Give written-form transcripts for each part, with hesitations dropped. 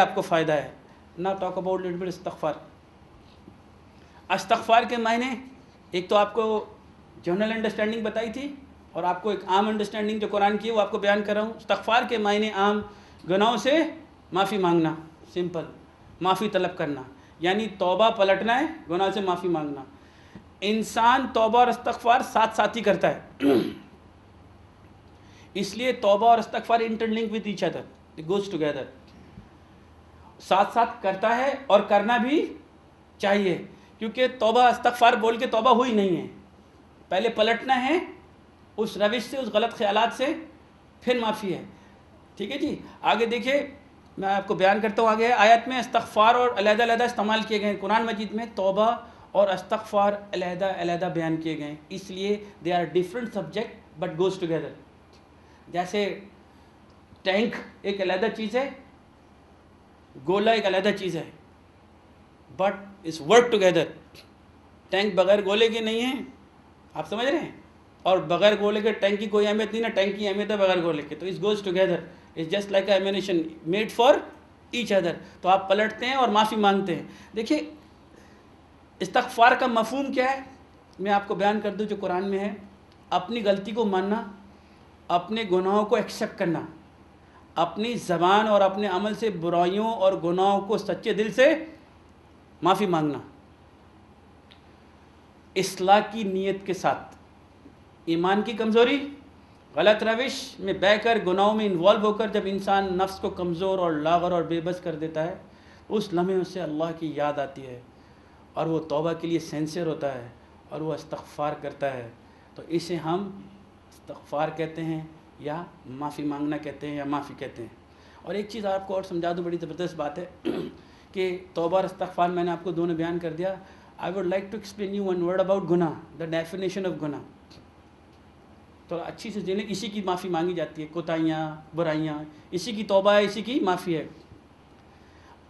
आपको फ़ायदा है। ना टॉक अबाउट लिटिल बिट इस्तग़फ़ार। इस्तग़फ़ार के मायने एक तो आपको जनरल अंडरस्टैंडिंग बताई थी और आपको एक आम अंडरस्टैंडिंग जो कुरान की है वो आपको बयान कर रहा हूँ। इस्तग़फ़ार के मायने आम गुनाहों से माफ़ी मांगना, सिंपल माफ़ी तलब करना, यानी तौबा पलटना है, गुनाह से माफ़ी मांगना। इंसान तौबा और इस्तग़फ़ार साथ साथ ही करता है इसलिए तौबा और इस्तग़फ़ार interlink with each other, it goes together, साथ साथ करता है और करना भी चाहिए, क्योंकि तौबा इस्तग़फ़ार बोल के तौबा हुई नहीं है। पहले पलटना है उस रविश से, उस गलत ख्यालात से, फिर माफ़ी है। ठीक है जी। आगे देखिए, मैं आपको बयान करता हूँ। आगे आयत में इस्तग़फ़ार और अलहदा इस्तेमाल किए गए हैं। कुरान मजीद में तौबा और इस्तग़फ़ार अलहदा बयान किए गए हैं, इसलिए they are different subject but goes together. जैसे टैंक एक अलहदा चीज़ है, गोला एक अलहदा चीज़ है, बट इस वर्क टुगेदर। टैंक बगैर गोले के नहीं है, आप समझ रहे हैं, और बगैर गोले के टैंक की कोई अहमियत नहीं ना, टैंक की अहमियत है बगैर गोले के। तो इस goes together, it's just like emanation made for each other. तो आप पलटते हैं और माफ़ी मांगते हैं। देखिए इस्तग़फ़ार का मफ़हूम क्या है, मैं आपको बयान कर दूं जो कुरान में है। अपनी गलती को मानना, अपने गुनाहों को एक्सेप्ट करना, अपनी ज़बान और अपने अमल से बुराइयों और गुनाहों को सच्चे दिल से माफ़ी मांगना, इस्लाह की नीयत के साथ। ईमान की कमज़ोरी, गलत रविश में बहकर गुनाहों में इन्वॉल्व होकर जब इंसान नफ्स को कमज़ोर और लाग़र और बेबस कर देता है, उस लम्हे उससे अल्लाह की याद आती है और वो तौबा के लिए सिंसियर होता है और वो इस्तग़फ़ार करता है। तो इसे हम इस्तग़फ़ार कहते हैं या माफ़ी मांगना कहते हैं या माफ़ी कहते हैं। और एक चीज़ आपको और समझा दूँ, बड़ी ज़बरदस्त बात है कि तौबा और इस्तग़फ़ार मैंने आपको दोनों बयान कर दिया। I would like to explain you one word about गुनाह, द डेफिनेशन ऑफ गुनाह। तो अच्छी से जाने, इसी की माफ़ी मांगी जाती है, कोताहियाँ, बुराइयाँ, इसी की तौबा है, इसी की माफ़ी है।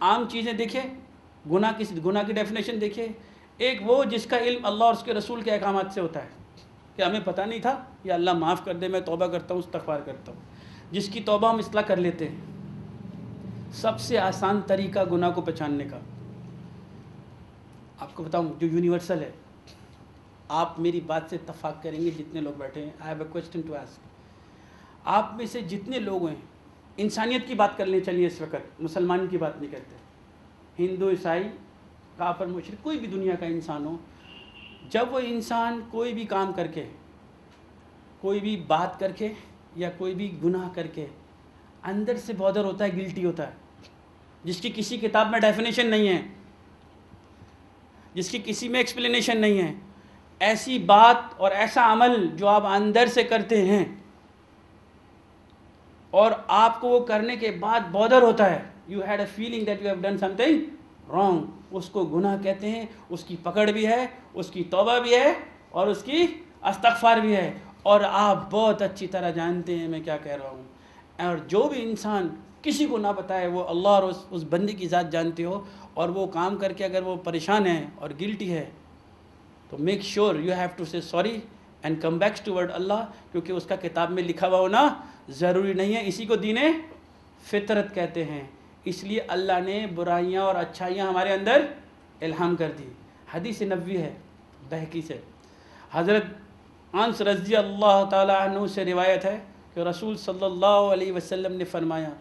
आम चीज़ें देखिए, गुनाह की डेफिनेशन देखिए। एक वो जिसका इल्म अल्लाह और उसके रसूल के अहकामात से होता है कि हमें पता नहीं था, या अल्लाह माफ़ कर दे, मैं तौबा करता हूँ, इस्तग़फ़ार करता हूँ, जिसकी तौबा हम इस्लाह कर लेते हैं। सबसे आसान तरीका गुनाह को पहचानने का आपको बताऊँ, जो यूनिवर्सल है, आप मेरी बात से इत्तफ़ाक़ करेंगे जितने लोग बैठे हैं। I have a question to ask. आप में से जितने लोग हैं, इंसानियत की बात कर लें, चलिए इस वक्त मुसलमान की बात नहीं करते, हिंदू, ईसाई, काफ़िर, मुशरिक, कोई भी दुनिया का इंसान हो, जब वो इंसान कोई भी काम करके, कोई भी बात करके या कोई भी गुनाह करके अंदर से बॉदर होता है, गिल्टी होता है, जिसकी किसी किताब में डेफिनेशन नहीं है, जिसकी किसी में एक्सप्लेनेशन नहीं है, ऐसी बात और ऐसा अमल जो आप अंदर से करते हैं और आपको वो करने के बाद बॉदर होता है, you had a feeling that you have done something wrong, उसको गुनाह कहते हैं। उसकी पकड़ भी है, उसकी तौबा भी है और उसकी इस्तग़फ़ार भी है। और आप बहुत अच्छी तरह जानते हैं मैं क्या कह रहा हूँ। और जो भी इंसान किसी को ना बताए, वो अल्लाह और उस बंदे की ज़ात जानते हो, और वो काम करके अगर वो परेशान है और गिल्टी है, तो make sure you have to say sorry and come back toward Allah, क्योंकि उसका किताब में लिखा हुआ होना ज़रूरी नहीं है। इसी को दीन फितरत कहते हैं। इसलिए अल्लाह ने बुराइयां और अच्छाइयां हमारे अंदर इल्हाम कर दी। हदीस नबवी है बहकी से, हज़रत अनस रज़ी अल्लाह ताला अन्हु से रिवायत है कि रसूल सल्लल्लाहु अलैहि वसल्लम ने फरमाया,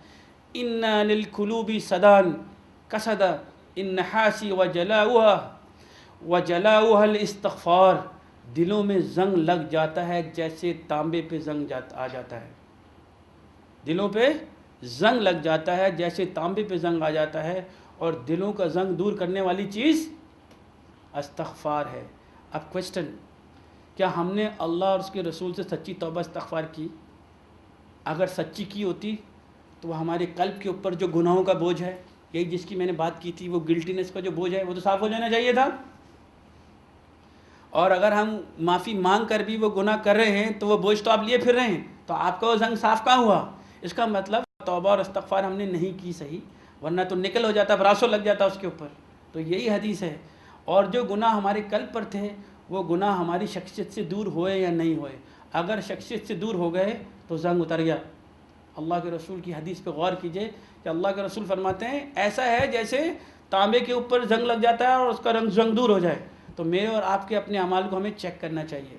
इन्ना लिल कुलूबी सदान कसदा इन नहासी व जलाउहल इस्तग़फ़ार। दिलों में जंग लग जाता है जैसे तांबे पे जंग आ जाता है। दिलों पे जंग लग जाता है जैसे तांबे पे जंग आ जाता है, और दिलों का जंग दूर करने वाली चीज़ इस्तग़फ़ार है। अब क्वेश्चन, क्या हमने अल्लाह और उसके रसूल से सच्ची तौबा इस्तग़फ़ार की? अगर सच्ची की होती तो हमारे कल्ब के ऊपर जो गुनाहों का बोझ है, यही जिसकी मैंने बात की थी, वो गिल्टीनेस का जो बोझ है, वो तो साफ़ हो जाना चाहिए था। और अगर हम माफ़ी मांग कर भी वो गुनाह कर रहे हैं तो वो बोझ तो आप लिए फिर रहे हैं, तो आपका वो जंग साफ़ कहाँ हुआ? इसका मतलब तौबा और इस्तग़फ़ार हमने नहीं की सही, वरना तो निकल हो जाता, ब्रासो लग जाता उसके ऊपर। तो यही हदीस है। और जो गुनाह हमारे कल्ब पर थे, वो गुनाह हमारी शख्सियत से दूर हुए या नहीं हुए? अगर शख्सियत से दूर हो गए तो जंग उतर गया। अल्लाह के रसूल की हदीस पे गौर कीजिए کہ اللہ کے رسول فرماتے ہیں ایسا ہے جیسے تانبے کے اوپر زنگ لگ جاتا ہے اور اس کا زنگ دور ہو جائے. تو میرے اور آپ کے اپنے اعمال کو ہمیں چیک کرنا چاہیے.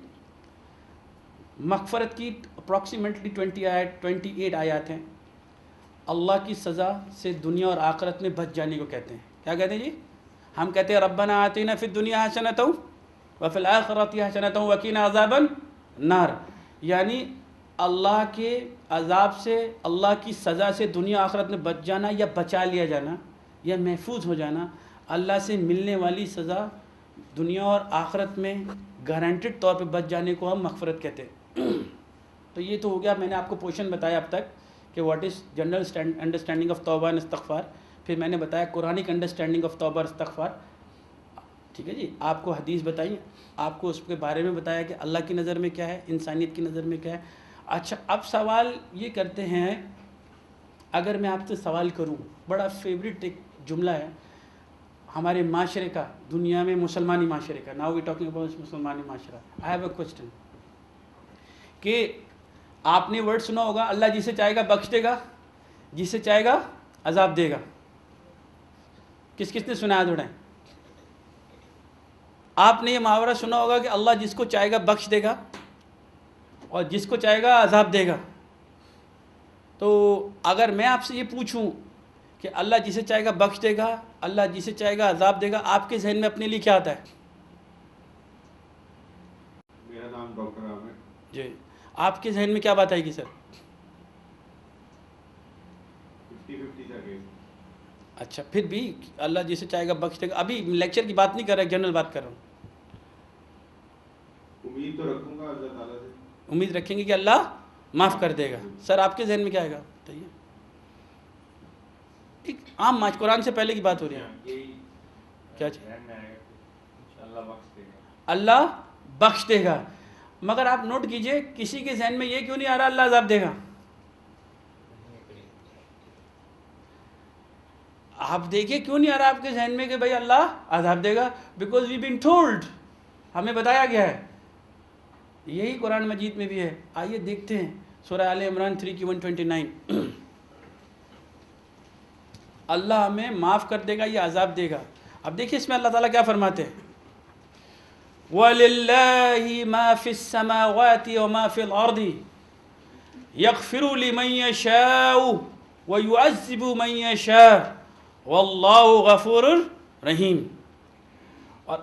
مغفرت کی اپروکسیمیٹلی 28 آیات ہیں. اللہ کی سزا سے دنیا اور آخرت میں بچ جانے کو کہتے ہیں. کیا کہتے ہیں جی؟ ہم کہتے ہیں ربنا آتینا فی الدنیا حسنۃ وفی الآخرۃ حسنۃ وقنا عذاب النار. یعنی اللہ کے عذاب سے، اللہ کی سزا سے دنیا آخرت میں بچ جانا یا بچا لیا جانا یا محفوظ ہو جانا. اللہ سے ملنے والی سزا دنیا اور آخرت میں گارنٹیڈ طور پہ بچ جانے کو ہم مغفرت کہتے ہیں. تو یہ تو ہو گیا، میں نے آپ کو پورشن بتایا اب تک کہ what is general understanding of توبہ اینڈ استغفار. پھر میں نے بتایا قرآنک انڈرسٹینڈنگ آف توبہ اور استغفار. ٹھیک ہے جی. آپ کو حدیث بتائی، آپ کو اس کے بارے میں بتایا کہ اللہ کی نظر میں کیا ہے، انسانیت کی نظر میں کیا ہے. اچھا، اب سوال یہ کرتے ہیں، اگر میں آپ سے سوال کروں، بڑا فیوریٹ ایک جملہ ہے ہمارے معاشرے کا، دنیا میں مسلمانی معاشرے کا. ناؤ وی ٹاکنگ اباؤٹ مسلمانی معاشرہ. آئی ہیو اے کوسچن کہ آپ نے ورڈ سنا ہوگا اللہ جسے چاہے گا بخش دے گا، جسے چاہے گا عذاب دے گا. کس کس نے سنا ہے اڑائیں؟ آپ نے یہ محاورہ سنا ہوگا کہ اللہ جس کو چاہے گا بخش دے گا اور جس کو چاہے گا عذاب دے گا. تو اگر میں آپ سے یہ پوچھوں کہ اللہ جسے چاہے گا بخش دے گا، اللہ جسے چاہے گا عذاب دے گا، آپ کے ذہن میں اپنے لیے کیا آتا ہے؟ میرا نام ڈاکٹر عامر. جی، آپ کے ذہن میں کیا بات آئے گی سر؟ 50-50 کا کیس. اچھا، پھر بھی اللہ جسے چاہے گا بخش دے گا. ابھی لیکچر کی بات نہیں کر رہا، جنرل بات کر رہا ہوں. امید تو رکھوں گا اللہ تعالیٰ سے. امید رکھیں گے کہ اللہ معاف کر دے گا. سر آپ کے ذہن میں کیا آئے گا؟ بتائیے. ایک عام قرآن سے پہلے کی بات ہو رہی ہے. کیا اللہ بخش دے گا. مگر آپ نوٹ کیجئے کسی کے ذہن میں یہ کیوں نہیں آ رہا اللہ عذاب دے گا؟ آپ دیکھیے کیوں نہیں آ رہا آپ کے ذہن میں کہ بھائی اللہ عذاب دے گا؟ بیکاز وی بین ٹولڈ، ہمیں بتایا گیا ہے. یہی قرآن مجید میں بھی ہے. آئیے دیکھتے ہیں سورہ آل عمران 3 کی 129. اللہ ہمیں معاف کر دے گا یا عذاب دے گا؟ اب دیکھیے اس میں اللہ تعالیٰ کیا فرماتے ہیں. وَلِلَّهِ مَا فِي السَّمَاوَاتِ وَمَا فِي الْأَرْضِ يَغْفِرُ لِمَن يَشَاءُ وَيُعَذِّبُ مَن يَشَاءُ وَاللَّهُ غَفُورٌ رَحِيمٌ. اور